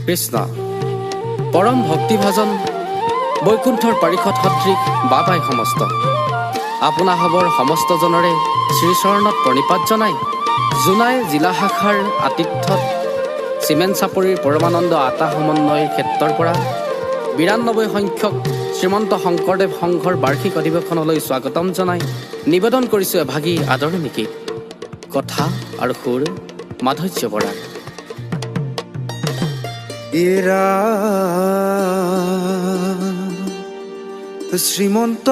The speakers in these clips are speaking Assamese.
কৃষ্ণ পৰম ভক্তিভাজন বৈকুণ্ঠৰ পাৰিষদ সদৃশ বাবাই সমস্ত আপোনা হবৰ সমস্ত জনৰে শ্ৰীচৰণত প্ৰণিপাত জনাই জোনাই জিলা শাখাৰ আতিথ্যত চিমেণ্ট চাপৰিৰ পৰমানন্দ আটা সমন্বয়ৰ ক্ষেত্ৰৰ পৰা ৯২ সংখ্যক শ্ৰীমন্ত শংকৰদেৱ সংঘৰ বাৰ্ষিক অধিৱেশনলৈ স্বাগতম জনাই নিবেদন কৰিছোঁ এভাগী আদৰণি গীত কথা আৰু সুৰ মাধুৰ্য বৰাৰ। শ্ৰীমন্ত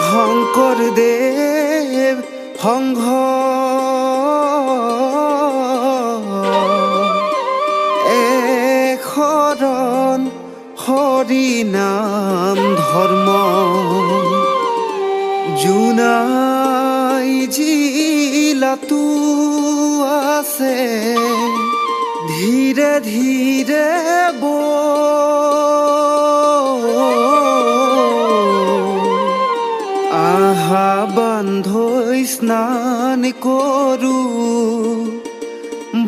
শংকৰদেৱ সংঘ শৰণ হৰি নাম ধৰ্ম জোনাই জিলাতো আছে ধীৰে ধীৰে আহা বান্ধৈ স্নান কৰো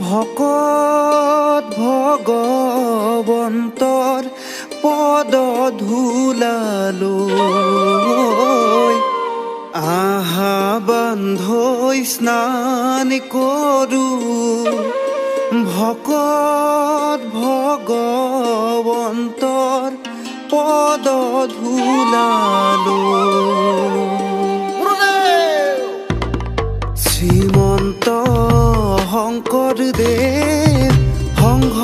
ভকত ভগৱন্তৰ পদ ধূলালৈ আহা বান্ধৈ স্নান কৰো ভকত ভগৱন্তৰ পদ ধূলালৈ শ্ৰীমন্ত শংকৰদেৱ সংঘ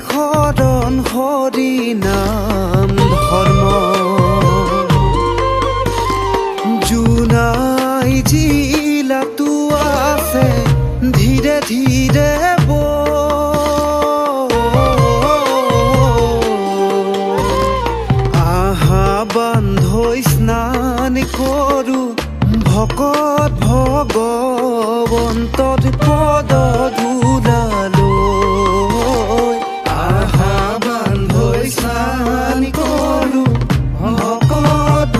শৰণ হৰি নাম ধৰ্ম জোনাই জিলাতো আছে ধীৰে ধীৰে আহা বান্ধৈ স্নান কৰো ভকত ভগৱন্তৰ পদ ধূলালৈ আহা বান্ধৈ স্নান কৰো ভকত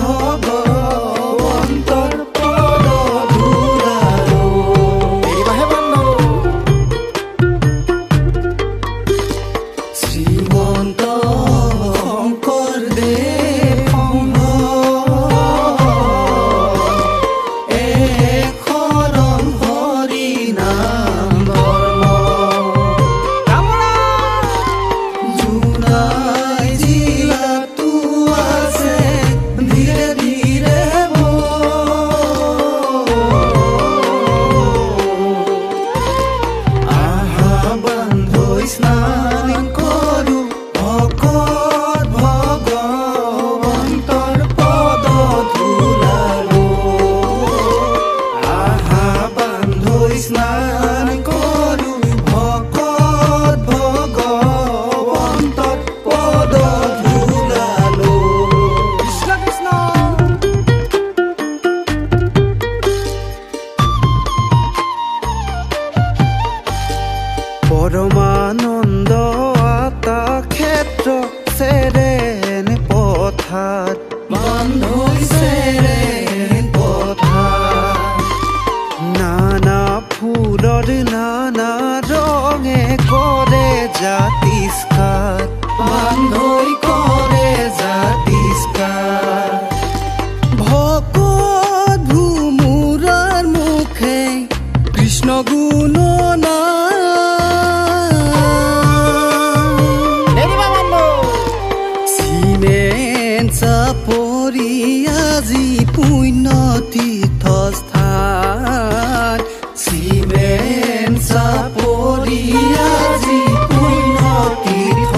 ভগৱন্তৰ পদ ধূলালৈ শ্ৰীমন্ত শংকৰদেৱ সংঘ শৰণ হৰি নাম ধৰ্ম জোনাই জিলাতো আছে ধীৰে ধীৰে আহা বান্ধৈ স্নান কৰো ভকত ভগৱন্তৰ পদ ধূলালৈ আহা বান্ধৈ স্নান কৰো ভকত ভগৱন্তৰ পদ ধূলালৈ কৃষ্ণ কৃষ্ণ পৰমানন্দ আটা ক্ষেত্ৰ চেৰেন পথাৰ বান্ধৈ চেৰেন পথাৰ নানা ফুলৰ নানা ৰঙে কৰে জাতিস্কাৰ বান্ধৈ কৰে জাতিস্কাৰ ভকত ভুমুৰাৰ মুখে কৃষ্ণ গুণ চিমেণ্ট চাপৰি আজি পুণ্য তীৰ্থস্থান চিমেণ্ট চাপৰি আজি পুণ্য তীৰ্থ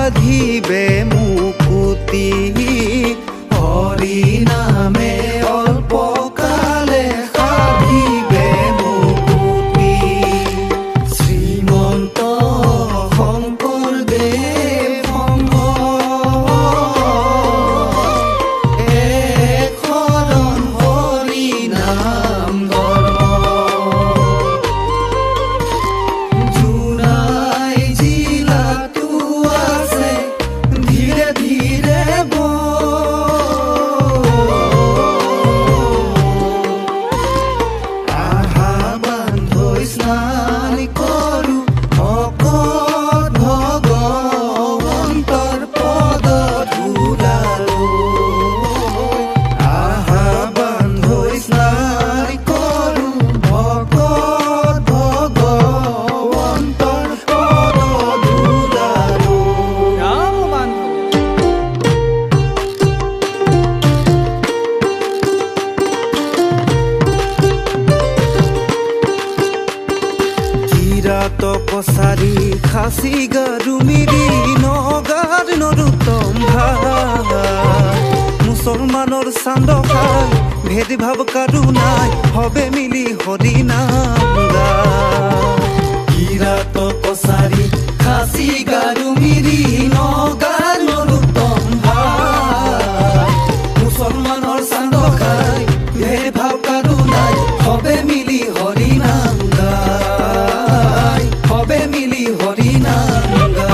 সাধিবে মুকুতি হৰি নামে অল্প কালে সাধিবে মুকুতি শ্ৰীমন্ত শংকৰদেৱ সংঘ এক শৰণ হৰি নাম ধৰ্ম জোনাই জিলাটো আছে ধীৰে ধীৰে আহা বান্ধৈ স্নান কৰো ভকত ভগৱন্তৰ পদ ধূলালো আহা বান্ধৈ স্নান কৰো ভকত ভগৱন্তৰ পদ ধূলালো ৰাম বান্ধ কিৰাত কছাৰী খাচী গাৰু মিৰি নগাৰ নৰোত্তম ভাই মুছলমানৰ চান্দকা ভেদ ভাৱ কাৰো নাই হবে মিলি হৰি নাম গায় কিৰাত কছাৰী খাচী গাৰু মিৰি নগাৰ নৰোত্তম ভাই মুছলমানৰ চান্দকাই ভেদ ভাৱ কাৰো নাই হবে মিলি হৰি নাম গায় হবে মিলি হৰি নাম গায়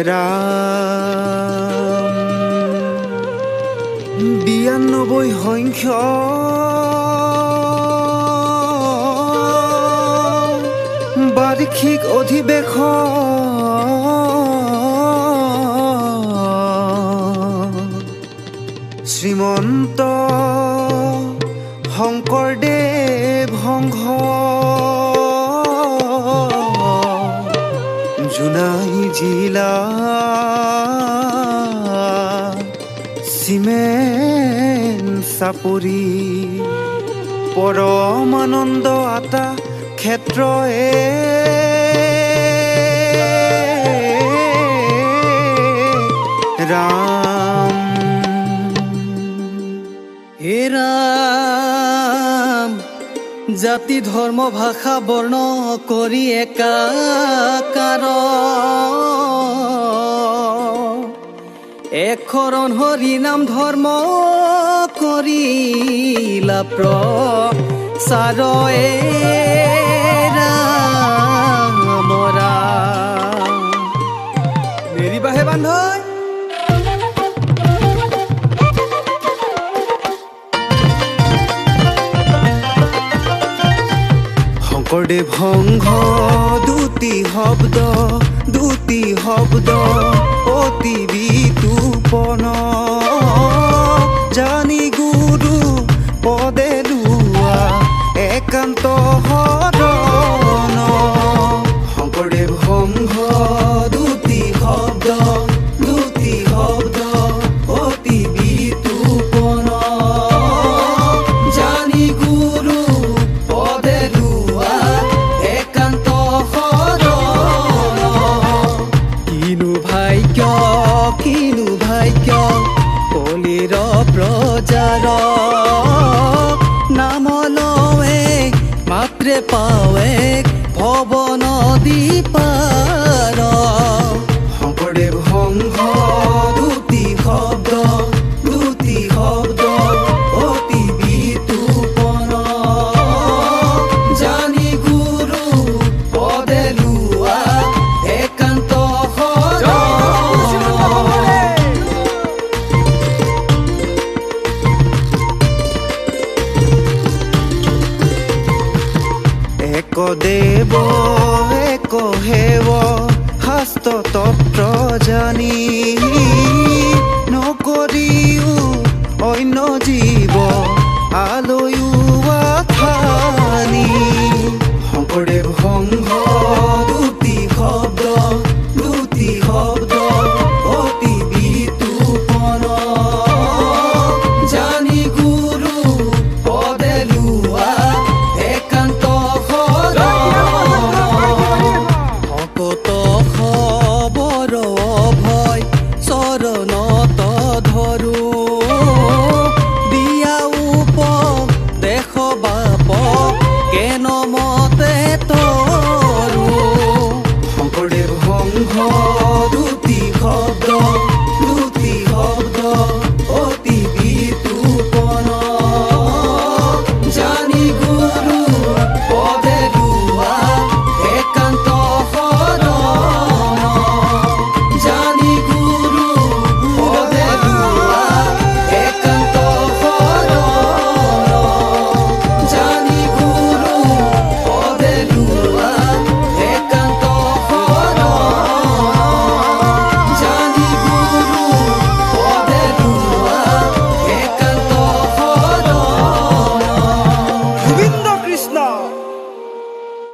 ৰাম 92 সংখ্য বাৰ্ষিক অধিৱেশন শ্ৰীমন্ত শংকৰদেৱ সংঘ জোনাই জিলা চিমেন চাপৰি পৰমানন্দ আতা ক্ষেত্ৰ ৰাম হে ৰাম জাতি ধৰ্ম ভাষা বৰ্ণ কৰি একাকাৰ এক শৰণ হৰি নাম ধৰ্ম কৰিলা প্ৰচাৰ ৰাম ৰাম নেৰিবাহে বান্ধৈ শংকৰদেৱ সংঘ দুটি শব্দ অতি বিতুপন জানি গুৰু পদে লোৱা একান্ত হৰণ শংকৰদেৱ সংঘ দুটি শব্দ অতি বিতুপন জানি গুৰু পদে লোৱা একান্ত হৰণ কিনো ভাগ্য কলিৰ প্ৰজাৰ নাম লৱে মাত্ৰে পাৱে ভৱ নদী পাৰ শংকৰদেৱ সংঘ দুটি শব্দ অতি বিতুপন জানি গুৰু পদে লোৱা একান্ত এক দেৱ এক হেৱ শাস্ত্ৰ তত্ৰ জানি নকৰিও অন্য জীৱ আলয়ো আথানি শংকৰদেৱ সংঘ দুটি শব্দ অতি বিতুপন জানি গুৰু পদে হ